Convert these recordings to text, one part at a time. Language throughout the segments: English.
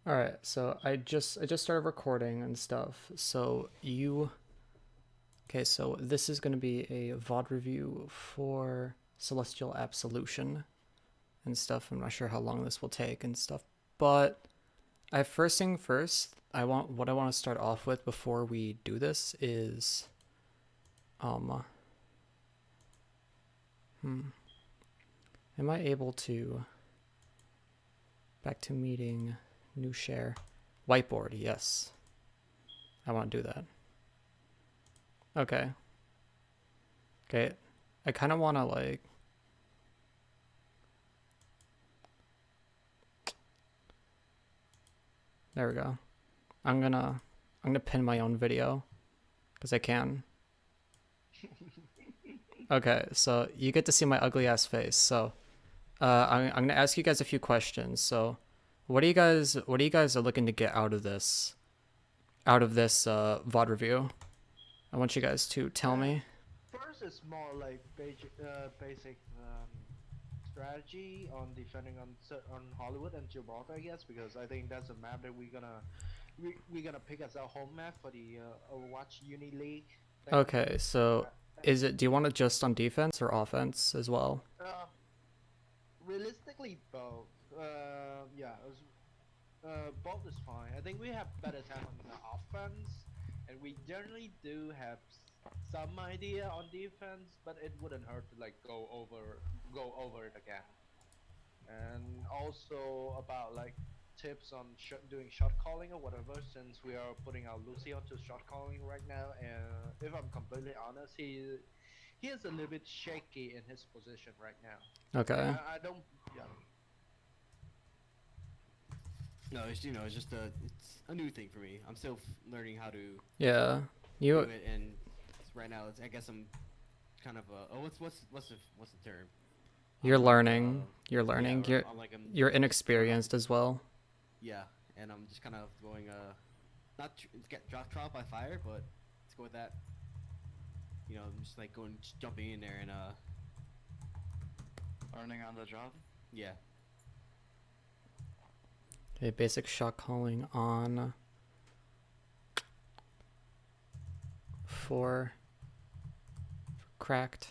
All right, so I just started recording and stuff. So this is going to be a VOD review for Celestial Absolution and stuff. I'm not sure how long this will take and stuff, but first thing first, I want to start off with before we do this is um am I able to back to meeting, new share, whiteboard? Yes, I want to do that. Okay. Okay. I kind of want to like there we go. I'm gonna pin my own video because I can. Okay, so you get to see my ugly ass face. So I'm gonna ask you guys a few questions. So what do you guys are looking to get out of this VOD review? I want you guys to tell Uh, me. First is more like basic strategy on defending on Hollywood and Gibraltar, I guess, because I think that's a map that we're gonna pick as our home map for the Overwatch Uni League thing. Okay, so Uh, do you want it just on defense or offense as well? uh, Realistically, both. Yeah, both is fine. I think we have better time on the offense, and we generally do have some idea on defense, but it wouldn't hurt to like go over it again. And also about like tips on doing shot calling or whatever, since we are putting our Lucy onto shot calling right now. And if I'm completely honest, he is a little bit shaky in his position right now. Okay. I don't. Yeah. No, it's just it's a new thing for me. I'm still learning how to Yeah. do You it, and right now, I guess I'm kind of what's the term? you're I'm like learning. You're yeah, learning. or You're I'm like you're starting off, inexperienced as well. yeah, and I'm just kind of going not get drop trial by fire, but let's go with that. I'm just like going just jumping in there and Learning on the job. yeah, Okay, basic shot calling on for cracked.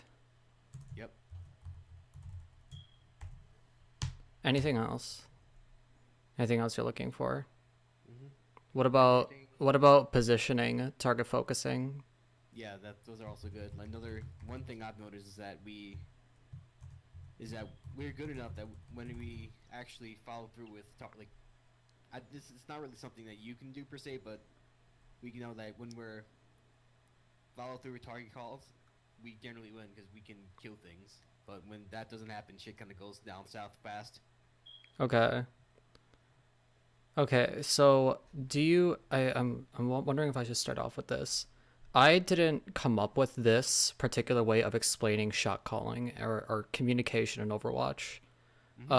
yep. Anything else? Anything else you're looking for? hmm What about Anything. what about positioning, target focusing? Yeah, those are also good. Like another one thing I've noticed is that we're good enough that when we actually follow through with like this it's not really something that you can do per se, but we know that when we're follow through with target calls, we generally win because we can kill things. But when that doesn't happen, shit kind of goes down south fast. Okay. Okay, so do you I'm wondering if I should start off with this. I didn't come up with this particular way of explaining shot calling or communication in Overwatch. hmm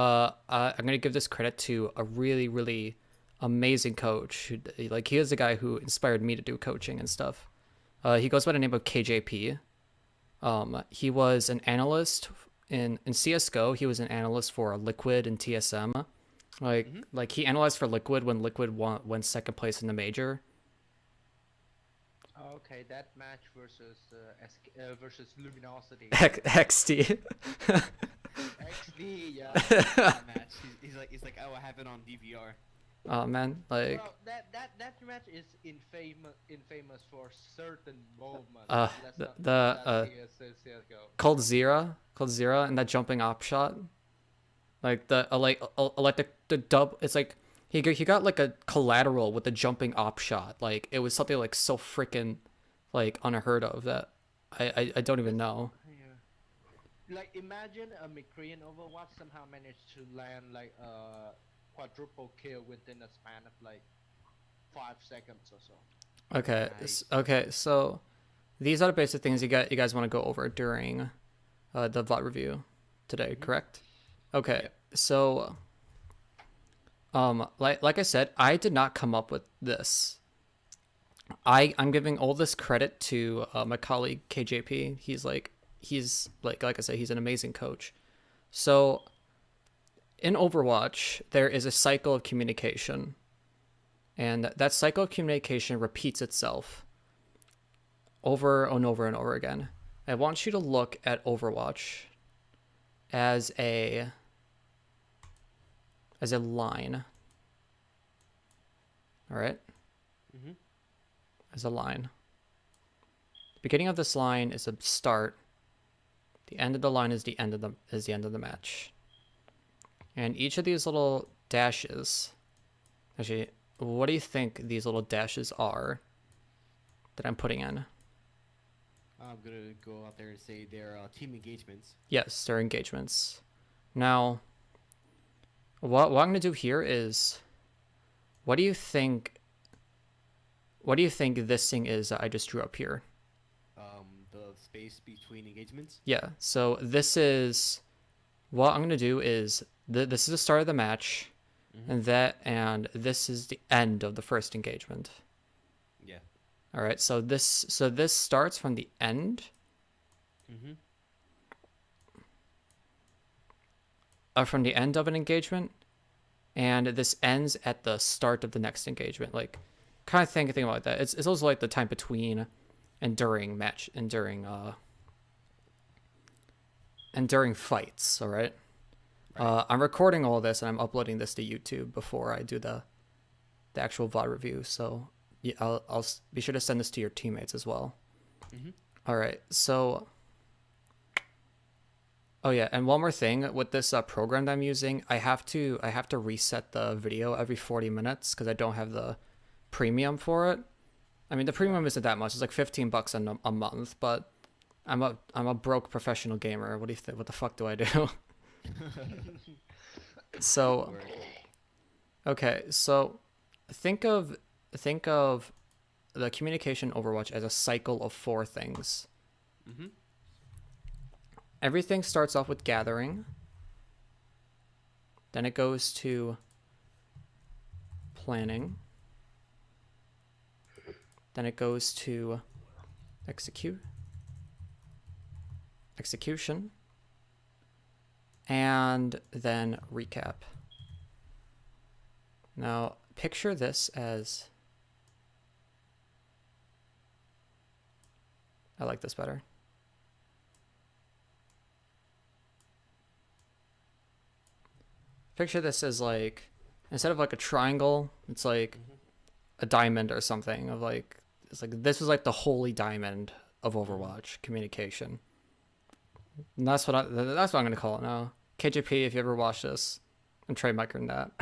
I'm gonna give this credit to a really, really amazing coach. Like he is the guy who inspired me to do coaching and stuff. He goes by the name of KJP. He was an analyst in CS:GO. He was an analyst for Liquid and TSM. hmm Like he analyzed for Liquid when Liquid went second place in the major. Okay, that match versus Luminosity. XD. XD, yeah. That match, he's like, oh, I have it on DVR. Oh man, like Well, that match is infamous for certain moments. uh Let's the not the forget that uh CS:GO. Cold Zera, and that jumping op shot. Like like the dub. It's like he got like a collateral with the jumping op shot. Like it was something like so freaking like unheard of that I don't even It's know. yeah. Like imagine a McCree in Overwatch somehow managed to land like a quadruple kill within a span of like 5 seconds or so. Okay, Nice. okay. So these are the basic things you guys want to go over during the VOD review today, hmm correct? Okay, Yep. so like I said, I did not come up with this. I'm giving all this credit to my colleague KJP. He's like I said, he's an amazing coach. So in Overwatch, there is a cycle of communication. And that cycle of communication repeats itself over and over and over again. I want you to look at Overwatch as a line. All right? Mhm. As a line. The beginning of this line is a start. The end of the line is the end of the match. And each of these little dashes, actually, what do you think these little dashes are that I'm putting in? I'm gonna go out there and say they're team engagements. Yes, they're engagements. Now, what I'm going to do here is, what do you think this thing is that I just drew up here? The space between engagements. Yeah, so this is, what I'm going to do is, this is the start of the match, Mhm. and this is the end of the first engagement. Yeah. All right, so this starts from the end, Mhm. from the end of an engagement, and this ends at the start of the next engagement. Like, kind of think about that. It's also like the time between and during match and during fights. All right. Right. I'm recording all this and I'm uploading this to YouTube before I do the actual VOD review. So yeah, I'll be sure to send this to your teammates as well. Mhm. All right. So, oh yeah, and one more thing with this program that I'm using, I have to reset the video every 40 minutes because I don't have the premium for it. I mean, the premium isn't that much. It's like $15 a month, but I'm a broke professional gamer. What do you think? What the fuck do I do? So, Word. okay, so think of the communication Overwatch as a cycle of 4 things. Mhm. Everything starts off with gathering. Then it goes to planning. Then it goes to execution, and then recap. Now, picture this as, I like this better. Picture this as like, instead of like a triangle, it's like Mhm. a diamond or something of like, it's like, this is like the holy diamond of Mhm. Overwatch communication. And that's what I'm going to call it now. KJP, if you ever watch this, I'm trademarking that.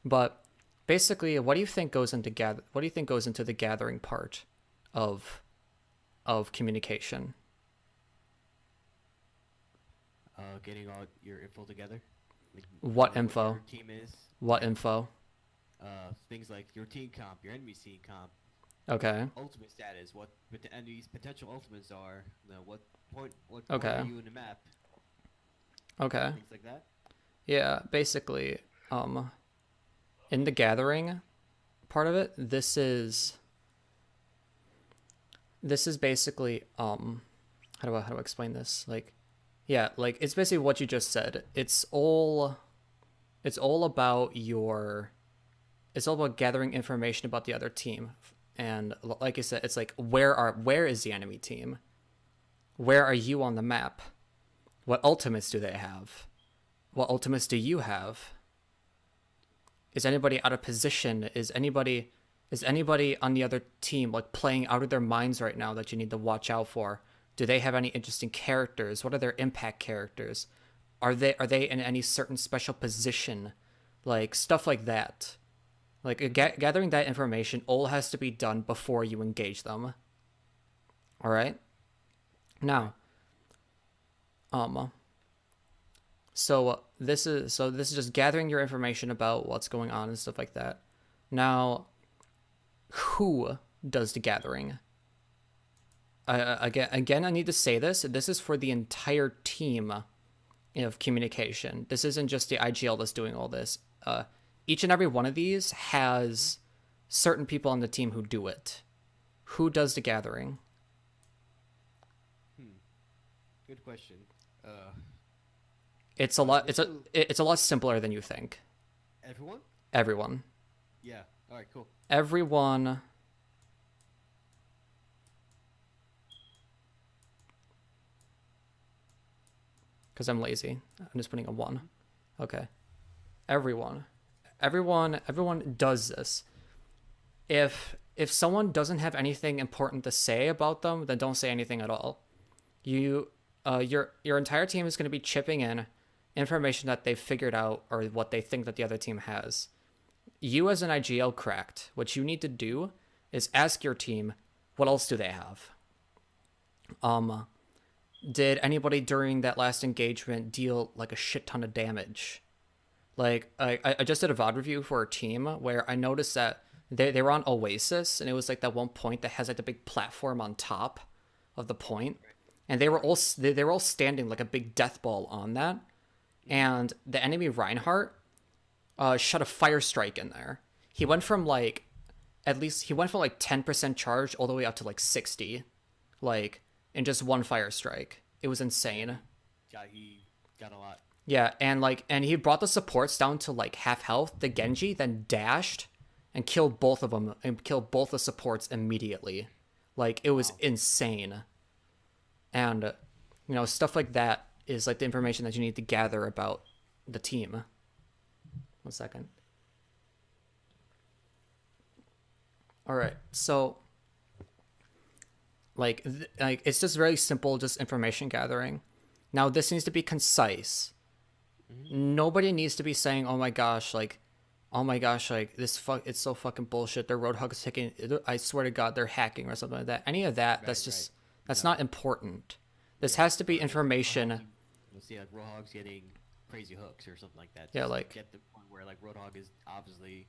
But basically, what do you think goes into the gathering part of communication? Getting all your info together, like What knowing what info? your team is. What Yeah. info? Things like your team comp, your enemy team comp, Okay. ultimate status, what the enemy's potential ultimates are, what point are Okay. you in the map, Okay. things like that. Yeah, basically, um, in the gathering part of it, this is basically how do I explain this? Like, yeah, like it's basically what you just said. It's all about gathering information about the other team. And like I said, it's like where is the enemy team? Where are you on the map? What ultimates do they have? What ultimates do you have? Is anybody out of position? Is anybody on the other team like playing out of their minds right now that you need to watch out for? Do they have any interesting characters? What are their impact characters? Are they in any certain special position? Like stuff like that. Like Mhm. gathering that information all has to be done before you engage them. All right? Right. Now, um this is just gathering your information about what's going on and stuff like that. Now, who does the gathering? Again, I need to say this. This is for the entire team of communication. This isn't just the IGL that's doing all this. Each and every one of these has certain people on the team who do it. Who does the gathering? Hmm. Good question. It's a lot. Let's do It's a lot simpler than you think. everyone. Everyone. Yeah. All right. Cool. Everyone. Because I'm lazy. I'm just putting a 1. Okay. Everyone. Everyone does this. If someone doesn't have anything important to say about them, then don't say anything at all. Your entire team is going to be chipping in information that they've figured out or what they think that the other team has. You as an IGL cracked, what you need to do is ask your team, what else do they have? Did anybody during that last engagement deal like a shit ton of damage? Like I just did a VOD review for a team where I noticed that they were on Oasis, and it was like that one point that has like the big platform on top of the point, and they were all standing like a big death ball on that, and the enemy Reinhardt shot a fire strike in there. He went from like 10% charge all the way up to like 60, like in just one fire strike. It was insane. Yeah, he got a lot. Yeah, and he brought the supports down to like half health. The Genji then dashed and killed both of them and killed both the supports immediately. Like it was insane. And stuff like that is like the information that you need to gather about the team. 1 second. All right. So like it's just very simple, just information gathering. Now this needs to be concise. Nobody needs to be saying, "Oh my gosh, like this it's so fucking bullshit. Their Roadhog is taking. I swear to God, they're hacking or something like that." Any of that, that's not important. This has to be information. Let's see, like Roadhog's getting crazy hooks or something like that. Yeah, Just like get the point where like Roadhog is obviously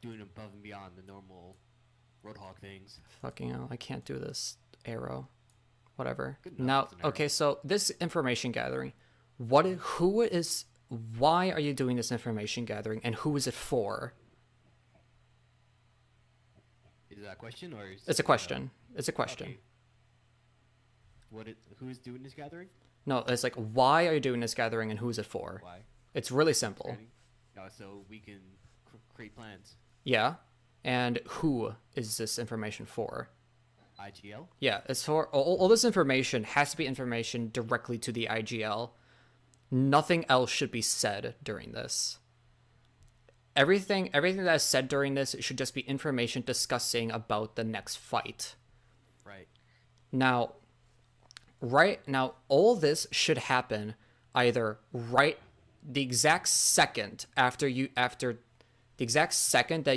doing above and beyond the normal Roadhog things. Fucking hell, I can't do this. Arrow, whatever. Good enough, Now, it's an arrow. okay, so this information gathering, why are you doing this information gathering, and who is it for? Is that a question or? It's a question. It's a question. Okay. Who is doing this gathering? No, it's like, why are you doing this gathering, and who is it for? Why? It's really simple. Ready? So we can create plans. Yeah. And who is this information for? IGL? Yeah, it's for all this information has to be information directly to the IGL. Nothing else should be said during this. Everything that is said during this should just be information discussing about the next fight. Right. Now, all this should happen either the exact second that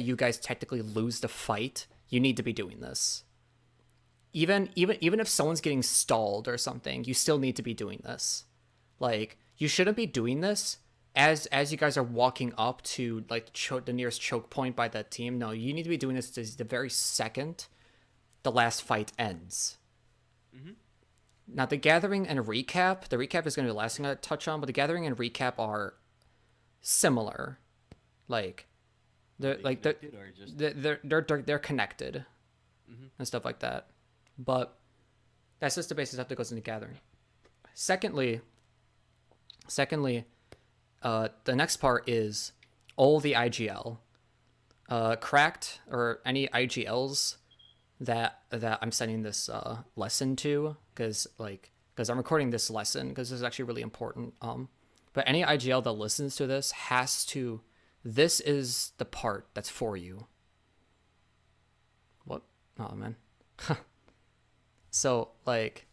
you guys technically lose the fight. You need to be doing this. Even if someone's getting stalled or something, you still need to be doing this. Like, you shouldn't be doing this as you guys are walking up to like the nearest choke point by that team. No, you need to be doing this the very second the last fight ends. Mm-hmm. Now, the gathering and recap. The recap is going to be the last thing I touch on, but the gathering and recap are similar. Like, they're connected and stuff like that. But that's just the basic stuff that goes into gathering. Secondly, the next part is all the IGL. Cracked or any IGLs that I'm sending this lesson to, because I'm recording this lesson because this is actually really important. But any IGL that listens to this this is the part that's for you. What? Oh man. So like,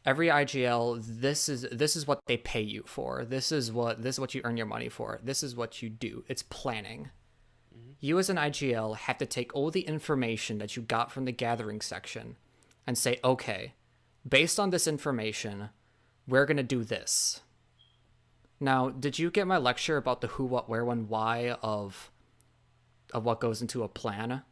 every IGL, this is what they pay you for. This is what you earn your money for. This is what you do. It's planning. Mm-hmm. You as an IGL have to take all the information that you got from the gathering section and say, okay, based on this information, we're gonna do this. Now, did you get my lecture about the who, what, where, when, why of what goes into a plan?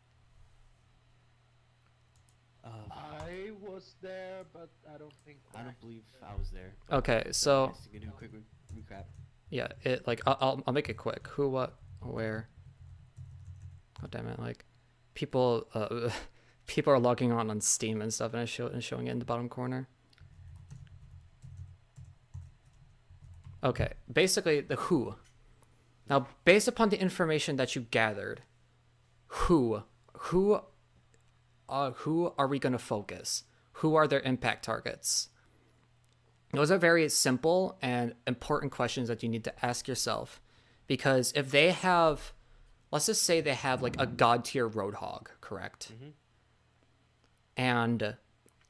I was there, but I don't think. I don't believe I was there. Okay, so Just to do a quick recap. yeah, I'll make it quick. Who, what, where. God damn it! Like, people are logging on Steam and stuff, and it's showing it in the bottom corner. Okay, basically the who. Now, based upon the information that you gathered, who who who are we going to focus? Who are their impact targets? Those are very simple and important questions that you need to ask yourself, because if they have, let's just say they have like a god tier roadhog, correct? Mm-hmm. And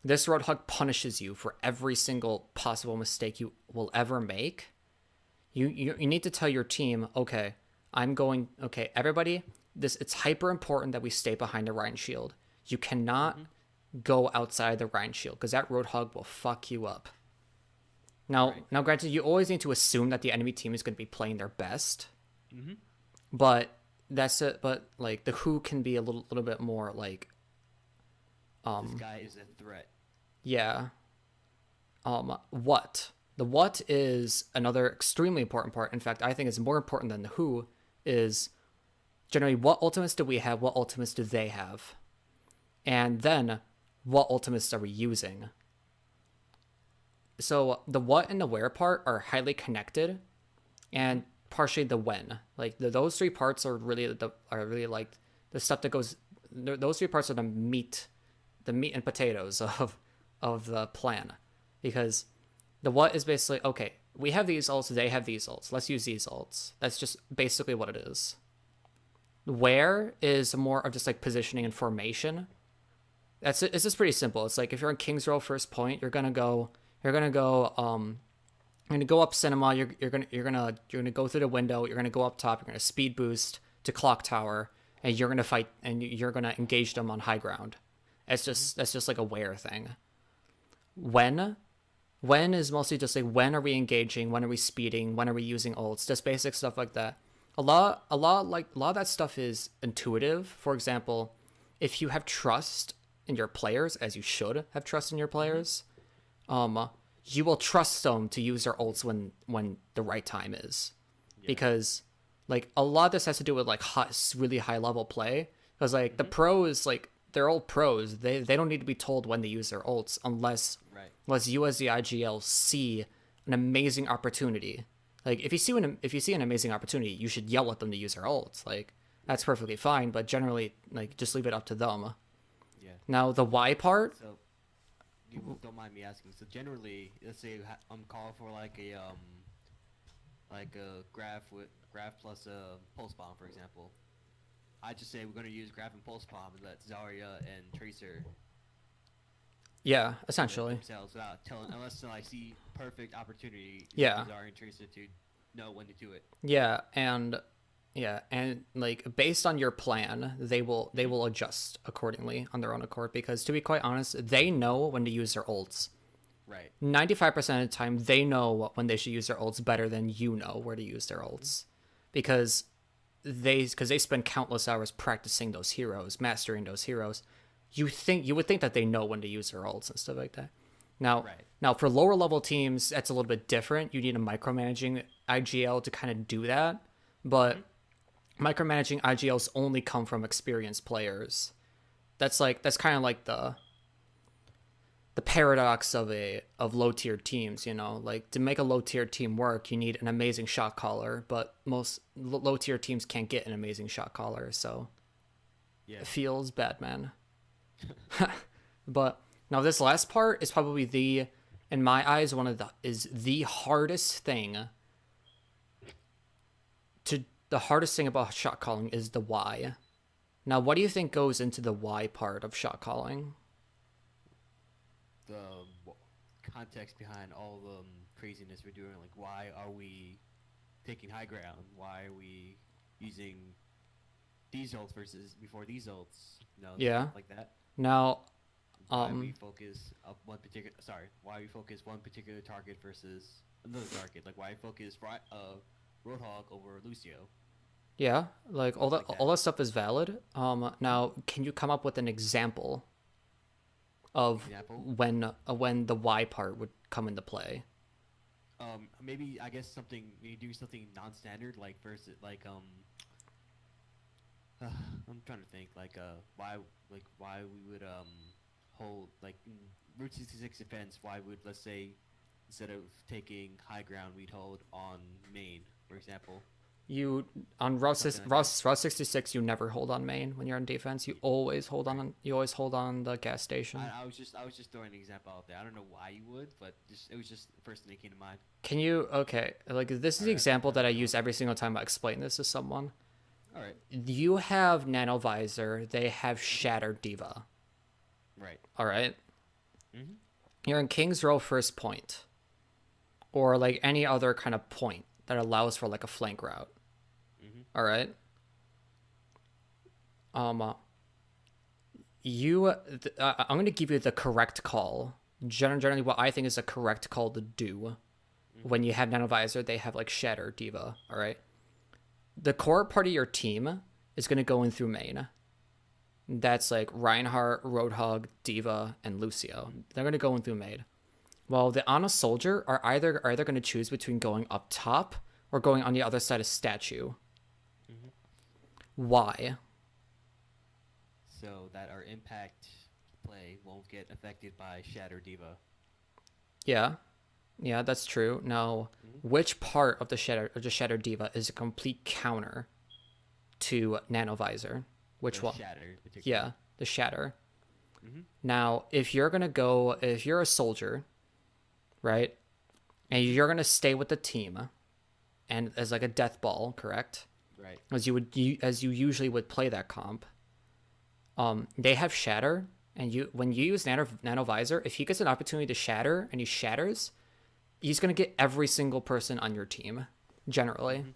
this roadhog punishes you for every single possible mistake you will ever make. You need to tell your team, okay, okay, everybody, it's hyper important that we stay behind the Rhine shield. You cannot go outside the Rhine shield because that roadhog will fuck you up. Now, Right. now, granted, you always need to assume that the enemy team is going to be playing their best, Mm-hmm. but that's it. But like the who can be a little bit more like, This guy is a threat. yeah. What? The what is another extremely important part. In fact, I think it's more important than the who. Is generally what ultimates do we have? What ultimates do they have? And then what ultimates are we using? So the what and the where part are highly connected, and partially the when. Like those three parts are really like the stuff that goes. Those three parts are the meat and potatoes of the plan, because the what is basically, okay, we have these ults, they have these ults, let's use these ults. That's just basically what it is. Where is more of just like positioning and formation. It's just pretty simple. It's like if you're in King's Row first point, you're gonna go up cinema. You're gonna go through the window. You're gonna go up top. You're gonna speed boost to clock tower, and you're gonna fight, and you're gonna engage them on high ground. That's just like a where thing. When is mostly just like when are we engaging, when are we speeding, when are we using ults, just basic stuff like that. A lot of that stuff is intuitive. For example, if you have trust in your players, as you should have trust in your players, you will trust them to use their ults when the right time is, because like a lot of this has to do with like really high level play, because like the pros, like they're all pros, they don't need to be told when to use their ults unless you as the IGL see an amazing opportunity. Like if you see an amazing opportunity, you should yell at them to use their ults. Like that's perfectly fine, but generally like just leave it up to them. Yeah. Now the why part. So, you don't mind me asking. So generally, let's say I'm calling for like a graph plus a pulse bomb, for example. I just say we're gonna use graph and pulse bomb and let Zarya and Tracer Yeah, essentially. themselves without telling, unless I see perfect opportunity. Yeah. For Zarya and Tracer to know when to do it. Yeah, and like based on your plan, they will adjust accordingly on their own accord, because to be quite honest, they know when to use their ults. Right. 95% of the time, they know when they should use their ults better than you know where to use their ults, because they spend countless hours practicing those heroes, mastering those heroes. You would think that they know when to use their ults and stuff like that. Now for lower level teams, that's a little bit different. You need a micromanaging IGL to kind of do that, but micromanaging IGLs only come from experienced players. That's kind of like the paradox of low tier teams, you know. Like to make a low tier team work, you need an amazing shot caller, but most low tier teams can't get an amazing shot caller, so Yeah. it feels bad, man. But now this last part is probably in my eyes, the hardest thing. The hardest thing about shot calling is the why. Now, what do you think goes into the why part of shot calling? The context behind all the craziness we're doing, like why are we taking high ground? Why are we using these ults versus before these ults? You know, Yeah. stuff like that. Now, Why we focus why we focus one particular target versus another target? Like why focus Roadhog over Lucio? yeah, like all Stuff like that. all that stuff is valid. Now, can you come up with an example of when the why part would come into play? Maybe I guess maybe do something non-standard, like versus I'm trying to think why we would hold like in Route 66 defense. Why would, let's say, instead of taking high ground, we'd hold on main, for example. You on Route Something like Route 66, you never hold on main when you're on defense. You always hold on. You always hold on the gas station. I was just throwing an example out there. I don't know why you would, but it was just the first thing that came to mind. Can you? Okay, like this is the Alright, example that I okay. use every single time I explain this to someone. All right. You have Nano Visor. They have Shattered Diva. Right. All right. Mm-hmm. You're in King's Row first point, or like any other kind of point that allows for like a flank route. Mm-hmm. All right. I'm going to give you the correct call. Generally, what I think is the correct call to do when you have Nanovisor, they have like Shatter Diva. All right. The core part of your team is going to go in through main. That's like Reinhardt, Roadhog, Diva, and Lucio. They're going to go in through main. Well, the Ana Soldier are either going to choose between going up top or going on the other side of Statue. Why? So that our impact play won't get affected by Shatter Diva. Yeah, that's true. Now, which part of the Shatter Diva is a complete counter to Nanovisor? Which The one? Shatter, particularly. Yeah, the Shatter. Mhm. Now, if you're a soldier, right, and you're gonna stay with the team, and as like a death ball, correct? Right. As you usually would play that comp. They have Shatter, and when you use Nanovisor, if he gets an opportunity to shatter and he shatters, he's gonna get every single person on your team, generally.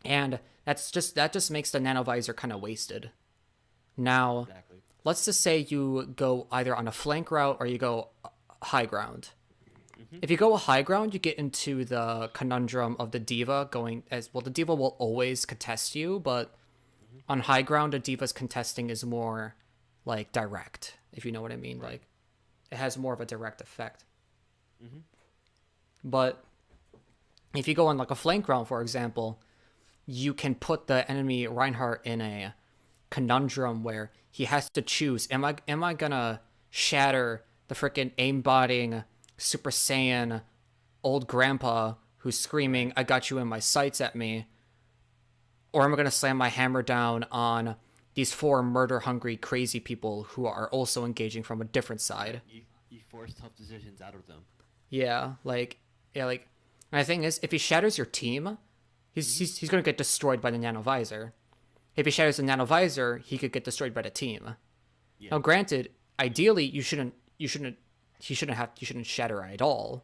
And that just makes the Nanovisor kind of wasted. Now, Exactly. let's just say you go either on a flank route or you go high ground. If you go a high ground, you get into the conundrum of the Diva going as well. The Diva will always contest you, but on high ground, a Diva's contesting is more like direct, if you know what I mean. Right. Like it has more of a direct effect. Mhm. But if you go on like a flank round, for example, you can put the enemy Reinhardt in a conundrum where he has to choose: am I gonna shatter the freaking aimbotting Super Saiyan old grandpa who's screaming "I got you in my sights" at me, or am I gonna slam my hammer down on these four murder hungry crazy people who are also engaging from a different side? You force tough decisions out of them. Yeah, like and the thing is, if he shatters your team, he's gonna get destroyed by the Nanovisor. If he shatters the Nanovisor, he could get destroyed by the team. Yeah. Now, granted, ideally, he shouldn't shatter at all.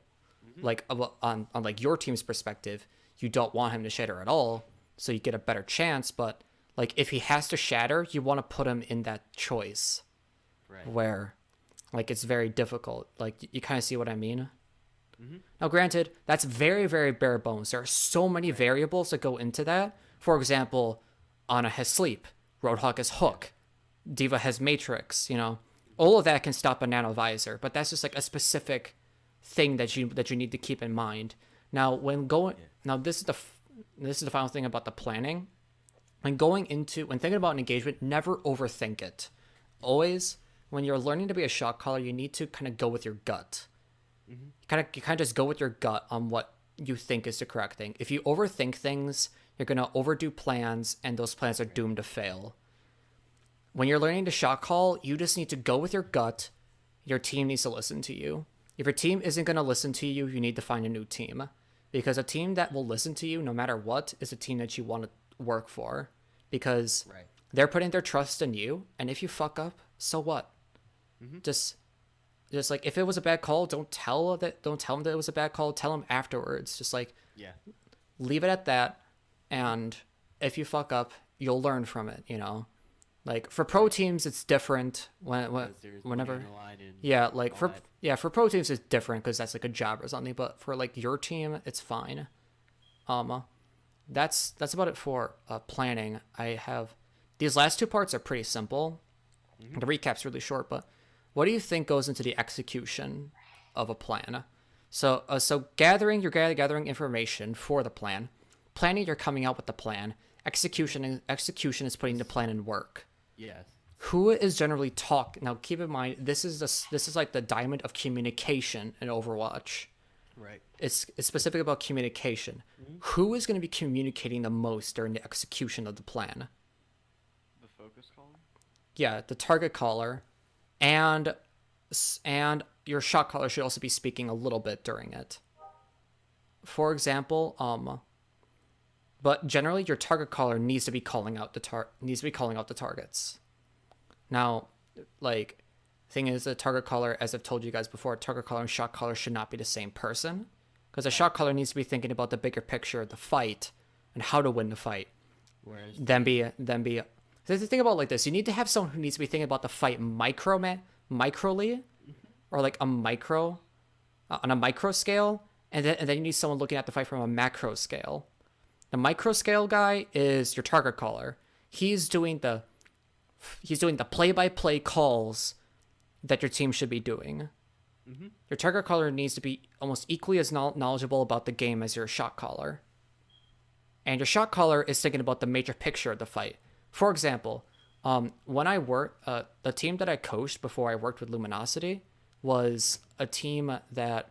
Like on like your team's perspective, you don't want him to shatter at all, so you get a better chance. But like if he has to shatter, you want to put him in that choice Right. where like it's very difficult. Like you kind of see what I mean. Now, granted, that's very, very bare bones. There are so many variables that go into that. For example, Ana has sleep, Roadhog has hook, Diva has matrix. All of that can stop a Nanovisor, but that's just like a specific thing that you need to keep in mind. Now, this is the final thing about the planning. When thinking about an engagement, never overthink it. Always, when you're learning to be a shot caller, you need to kind of go with your gut. You kind of just go with your gut on what you think is the correct thing. If you overthink things, you're gonna overdo plans, and those plans are doomed to fail. When you're learning to shot call, you just need to go with your gut. Your team needs to listen to you. If your team isn't gonna listen to you, you need to find a new team, because a team that will listen to you no matter what is a team that you want to work for, because Right. they're putting their trust in you, and if you fuck up, so what? Just like if it was a bad call, don't tell them that it was a bad call. Tell them afterwards. Just like Yeah. leave it at that, and if you fuck up, you'll learn from it. Like for pro teams, it's different Because there's money whenever. on the line and Yeah, like all for that. for pro teams, it's different because that's like a job or something. But for like your team, it's fine. That's about it for planning. I have these last two parts are pretty simple. The recap's really short, but what do you think goes into the execution of a plan? So gathering information for the plan, planning, you're coming out with the plan. Execution is putting the plan in work. Yes. Who is generally talk? Now, keep in mind, this is like the diamond of communication in Overwatch. Right. It's specific about communication. Mm-hmm. Who is going to be communicating the most during the execution of the plan? The focus column. Yeah, the target caller, and your shot caller should also be speaking a little bit during it. For example, but generally your target caller needs to be calling out the targets. Now, like, thing is, the target caller, as I've told you guys before, target caller and shot caller should not be the same person, because a shot caller needs to be thinking about the bigger picture of the fight and how to win the fight. Whereas Then be the thing about like this, you need to have someone who needs to be thinking about the fight microly, or like a micro on a micro scale, and then you need someone looking at the fight from a macro scale. The micro scale guy is your target caller. He's doing the play-by-play calls that your team should be doing. Mm-hmm. Your target caller needs to be almost equally as knowledgeable about the game as your shot caller. And your shot caller is thinking about the major picture of the fight. For example, when I worked, the team that I coached before I worked with Luminosity was a team that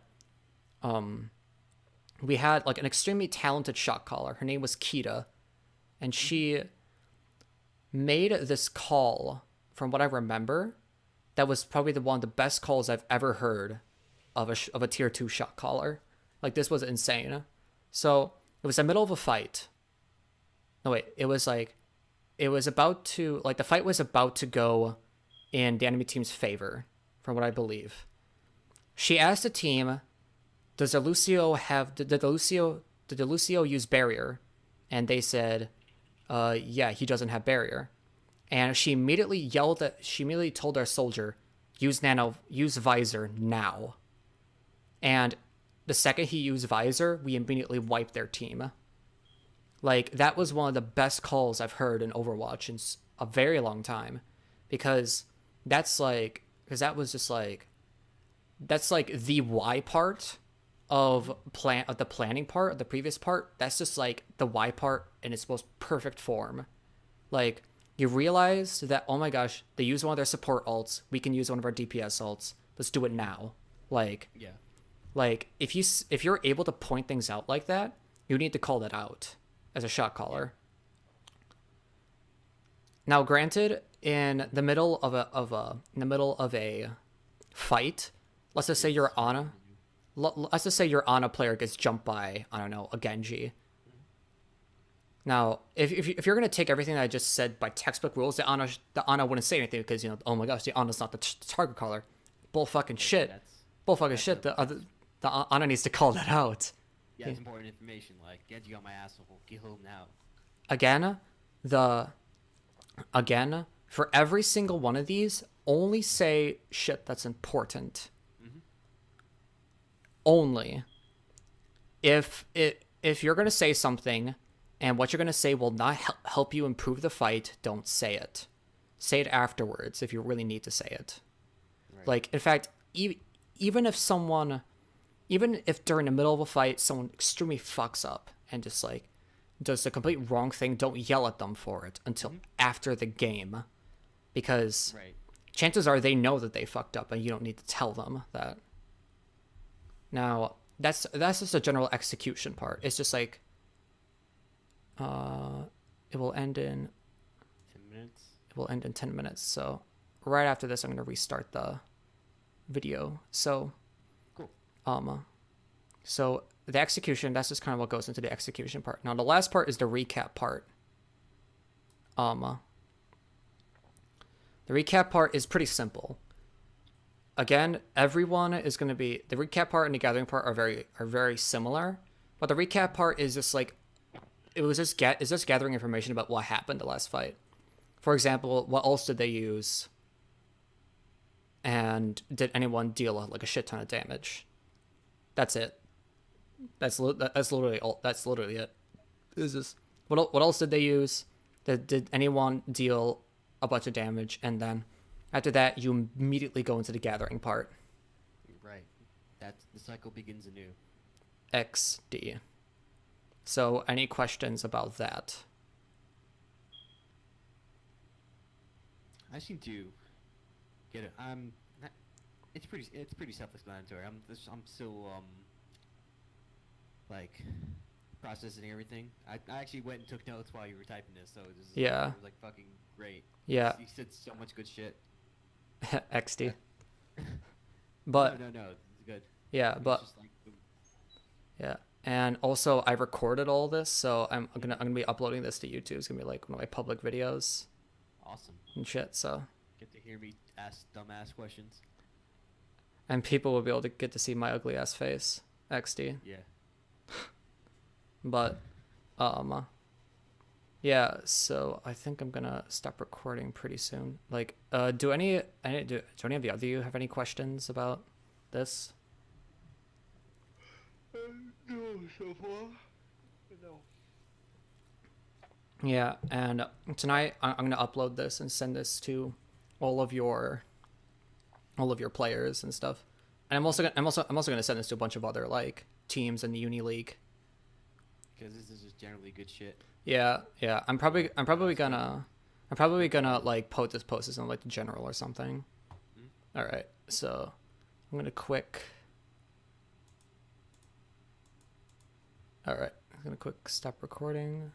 we had like an extremely talented shot caller. Her name was Kita, and she made this call, from what I remember, that was probably one of the best calls I've ever heard of a tier 2 shot caller. Like, this was insane. So it was the middle of a fight. No, wait, it was about to, like, the fight was about to go in the enemy team's favor, from what I believe. She asked the team, did Lucio use barrier? And they said, yeah, he doesn't have barrier. And she immediately told our soldier, use visor now. And the second he used visor, we immediately wiped their team. Like, that was one of the best calls I've heard in Overwatch in a very long time, because that's like the why part of the planning part of the previous part. That's just like the why part in its most perfect form. Like, you realize that, oh my gosh, they use one of their support ults, we can use one of our DPS ults. Let's do it now. Like, yeah. Like, if you're able to point things out like that, you need to call that out as a shot caller. Now, granted, in the middle of a fight, let's just say you're on a player gets jumped by, I don't know, a Genji. Now, if you're gonna take everything that I just said by textbook rules, the Ana wouldn't say anything, because, oh my gosh, the Ana's not the target caller. Bull fucking shit. The Ana needs to call that out. Yeah, it's important information. Like, Genji got my asshole. Kill him now. Again, for every single one of these, only say shit that's important. Mm-hmm. Only. If you're gonna say something, and what you're gonna say will not help you improve the fight, don't say it. Say it afterwards if you really need to say it. Right. Like, in fact, even if during the middle of a fight someone extremely fucks up and just like does the complete wrong thing, don't yell at them for it until after the game, because chances are they know that they fucked up and you don't need to tell them that. Now, that's just a general execution part. It's just like it will end in 10 minutes. It will end in 10 minutes. So right after this, I'm going to restart the video. So cool. So the execution, that's just kind of what goes into the execution part. Now, the last part is the recap part. The recap part is pretty simple. Again, everyone is going to be, the recap part and the gathering part are very similar, but the recap part is just like, it's just gathering information about what happened the last fight. For example, what else did they use? And did anyone deal like a shit ton of damage? That's it. That's literally it. Is this what else did they use? Did anyone deal a bunch of damage? And then after that, you immediately go into the gathering part. Right. That's the cycle begins anew. XD. So, any questions about that? I seem to get it. It's pretty self-explanatory. I'm still like processing everything. I actually went and took notes while you were typing this, so Yeah. it was like fucking great. Yeah. You said so much good shit. XD. No, But no, it's good. yeah, It's but just like yeah. And also I recorded all this, so I'm gonna be uploading this to YouTube. It's gonna be like one of my public videos awesome. and shit, so Get to hear me ask dumbass questions. and people will be able to get to see my ugly ass face. XD. Yeah. But yeah, so I think I'm gonna stop recording pretty soon. Like, do any of the other you have any questions about this? No, so far. No. Yeah, and tonight I'm gonna upload this and send this to all of your players and stuff. And I'm also gonna send this to a bunch of other like teams in the Uni League. Because this is just generally good shit. Yeah. I'm probably gonna like post this in like the general or something. Mm-hmm. All right, so I'm gonna quick. All right, I'm gonna quick stop recording.